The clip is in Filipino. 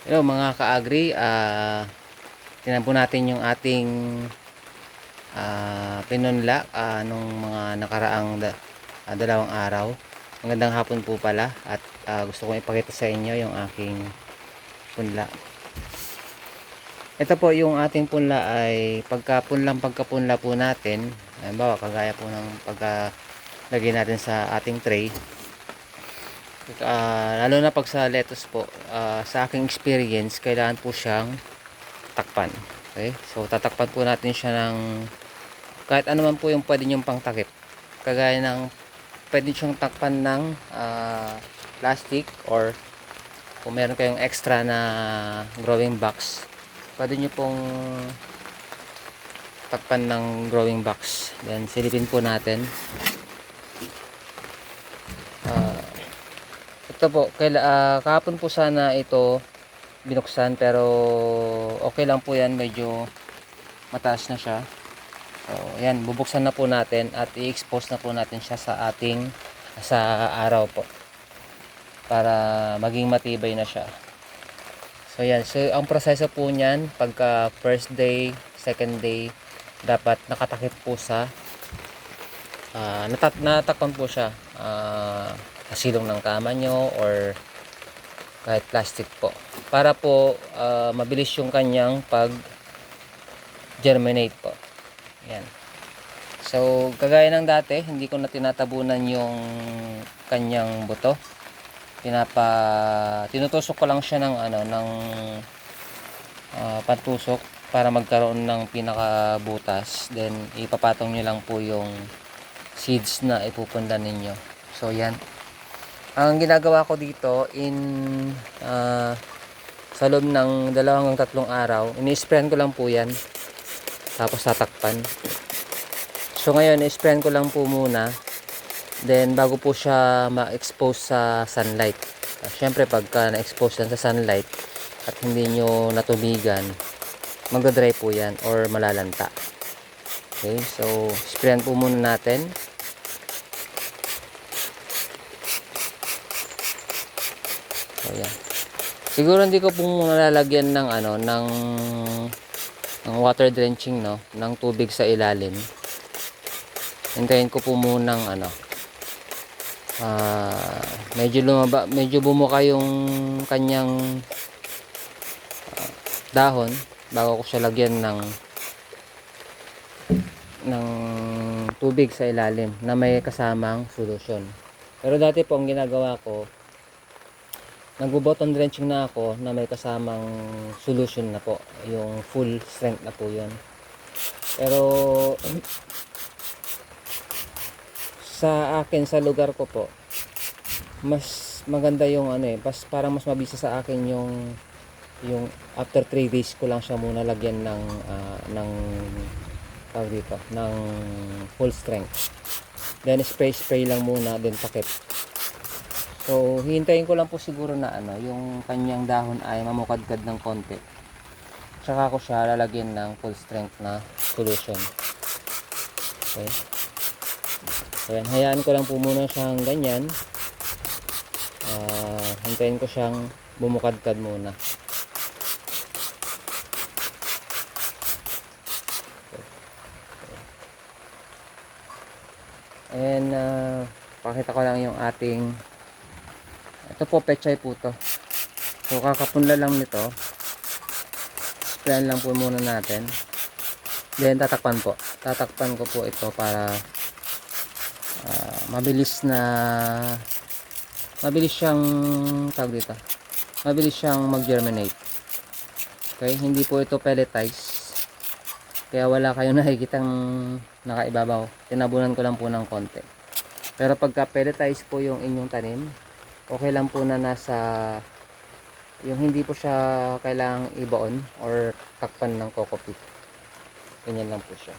Hello mga ka-agri, tingnan po natin yung ating pinunla nung mga nakaraang dalawang araw. Magandang hapon po pala at gusto kong ipakita sa inyo yung aking punla. Ito po yung ating punla ay pagkapunla po natin, halimbawa kagaya po ng pagkalagay natin sa ating tray. Lalo na pag sa lettuce po, sa aking experience kailangan po siyang takpan. Okay, so tatakpan po natin siya ng kahit ano man po yung pwede nyong pangtakip, kagaya ng pwede siyang takpan ng plastic, or kung meron kayong extra na growing box, pwede nyo pong takpan ng growing box. Then silipin po natin. Ito po, kahapon po sana ito binuksan, pero okay lang po yan, medyo mataas na siya. So yan, bubuksan na po natin at i-expose na po natin siya sa araw po, para maging matibay na siya. So yan, so ang proseso po niyan, pagka first day, second day, dapat nakatakip po sa natakpan po siya sa silong ng kama nyo or kahit plastic po, para po mabilis yung kanyang pag germinate po. Yan. So kagaya ng dati, hindi ko na tinatabunan yung kanyang buto. Tinutusok ko lang siya ng pantusok para magkaroon ng pinakabutas, then ipapatong nyo lang po yung seeds na ipupundan ninyo. So yan, ang ginagawa ko dito sa loob ng 2 hanggang 3 araw, ini-sprayan ko lang po yan, tapos tatakpan. So ngayon, i-sprayan ko lang po muna, then bago po siya ma-expose sa sunlight. Syempre pagka na-expose yan sa sunlight at hindi nyo natubigan, magdadry po yan or malalanta. Okay, so sprayan po muna natin. So yan, siguro hindi ko po muna lalagyan ng ng water drenching, no, ng tubig sa ilalim. Hintayin ko po muna ng medyo bumuka yung kanyang dahon bago ko siya lagyan ng tubig sa ilalim na may kasamang solution. Pero dati po ang ginagawa ko, nagbo-bottom drenching na ako na may kasamang solution na po, yung full strength na po yun. Pero sa akin, sa lugar ko po, mas maganda yung parang mas mabisa sa akin yung after 3 days ko lang siya muna lagyan ng tawag dito, ng full strength, then spray lang muna, then takip. So hihintayin ko lang po siguro na yung kanyang dahon ay mamukadkad ng konti, tsaka ko siya lalagyan ng full strength na solution. Okay, so yan, hayaan ko lang po muna siyang ganyan. Hintayin ko siyang bumukadkad muna. And pakita ko lang yung ating, ito po, pechay po to. So kakapunla lang nito, sprayan lang po muna natin, then tatakpan ko po ito para mabilis siyang tawag dito, mabilis siyang mag-germinate. Okay, hindi po ito pelletize, kaya wala kayong nakikitang nakaibabaw. Tinabunan ko lang po ng konti. Pero pagka pelletize po yung inyong tanim, okay lang po na nasa yung hindi po siya kailangang ibaon or takpan ng coco peat. Ganyan lang po siya.